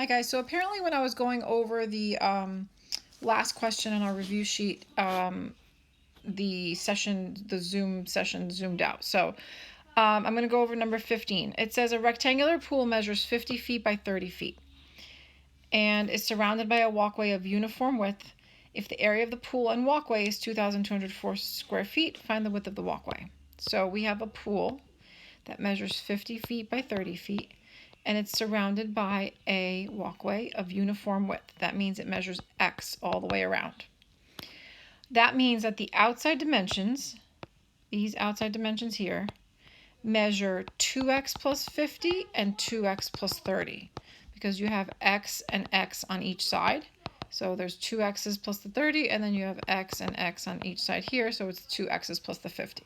Hi guys, so apparently when I was going over the last question on our review sheet, the Zoom session zoomed out. So I'm going to go over number 15. It says a rectangular pool measures 50 feet by 30 feet and is surrounded by a walkway of uniform width. If the area of the pool and walkway is 2,204 square feet, find the width of the walkway. So we have a pool that measures 50 feet by 30 feet, and it's surrounded by a walkway of uniform width. That means it measures X all the way around. That means that the outside dimensions, these outside dimensions here, measure 2x plus 50 and 2x plus 30, because you have X and X on each side. So there's 2x's plus the 30, and then you have X and X on each side here, so it's 2x's plus the 50.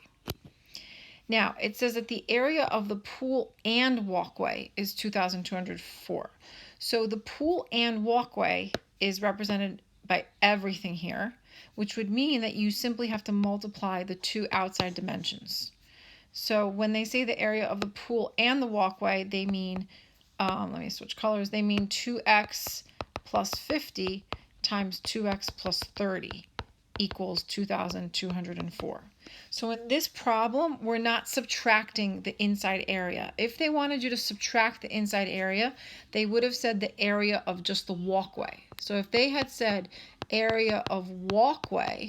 Now, it says that the area of the pool and walkway is 2,204. So the pool and walkway is represented by everything here, which would mean that you simply have to multiply the two outside dimensions. So when they say the area of the pool and the walkway, they mean, let me switch colors, they mean 2x plus 50 times 2x plus 30 equals 2,204. So in this problem, we're not subtracting the inside area. If they wanted you to subtract the inside area, they would have said the area of just the walkway. So if they had said area of walkway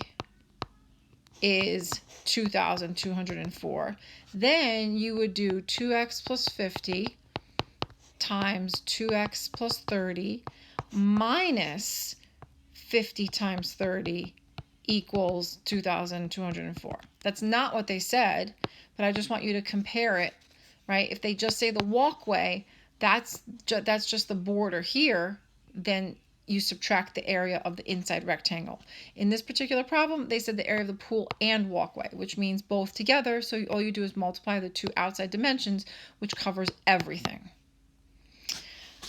is 2,204, then you would do 2x plus 50 times 2x plus 30 minus 50 times 30 equals 2,204. That's not what they said, but I just want you to compare it, right? If they just say the walkway, that's just the border here, then you subtract the area of the inside rectangle. In this particular problem, they said the area of the pool and walkway, which means both together, so all you do is multiply the two outside dimensions, which covers everything.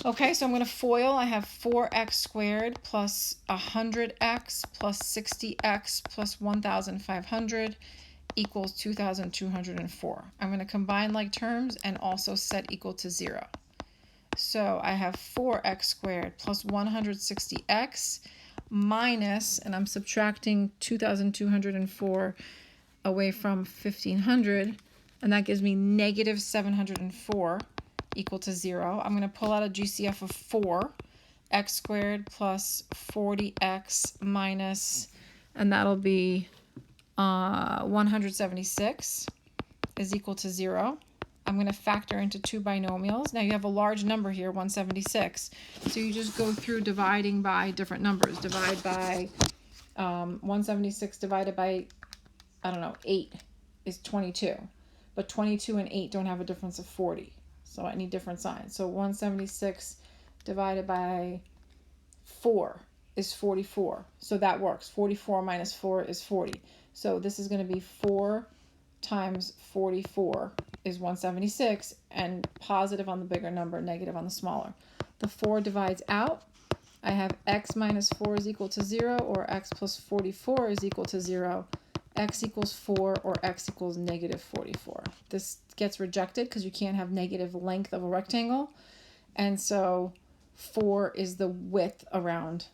Okay, so I'm going to FOIL. I have 4x squared plus 100x plus 60x plus 1,500 equals 2,204. I'm going to combine like terms and also set equal to 0. So I have 4x squared plus 160x minus, and I'm subtracting 2,204 away from 1,500, and that gives me negative 704 equal to 0. I'm going to pull out a GCF of 4, x squared plus 40x minus, and that'll be 176 is equal to 0. I'm going to factor into two binomials. Now you have a large number here, 176. So you just go through dividing by different numbers. Divide by 176 divided by, 8 is 22. But 22 and 8 don't have a difference of 40. So I need different signs. So 176 divided by 4 is 44. So that works. 44 minus 4 is 40. So this is going to be 4 times 44 is 176, and positive on the bigger number, negative on the smaller. The 4 divides out. I have x minus 4 is equal to 0, or x plus 44 is equal to 0. X equals 4, or x equals negative 44. This gets rejected because you can't have negative length of a rectangle. And so 4 is the width around,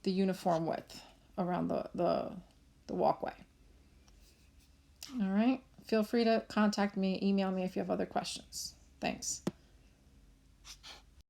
the uniform width around the walkway. All right. Feel free to contact me, email me if you have other questions. Thanks.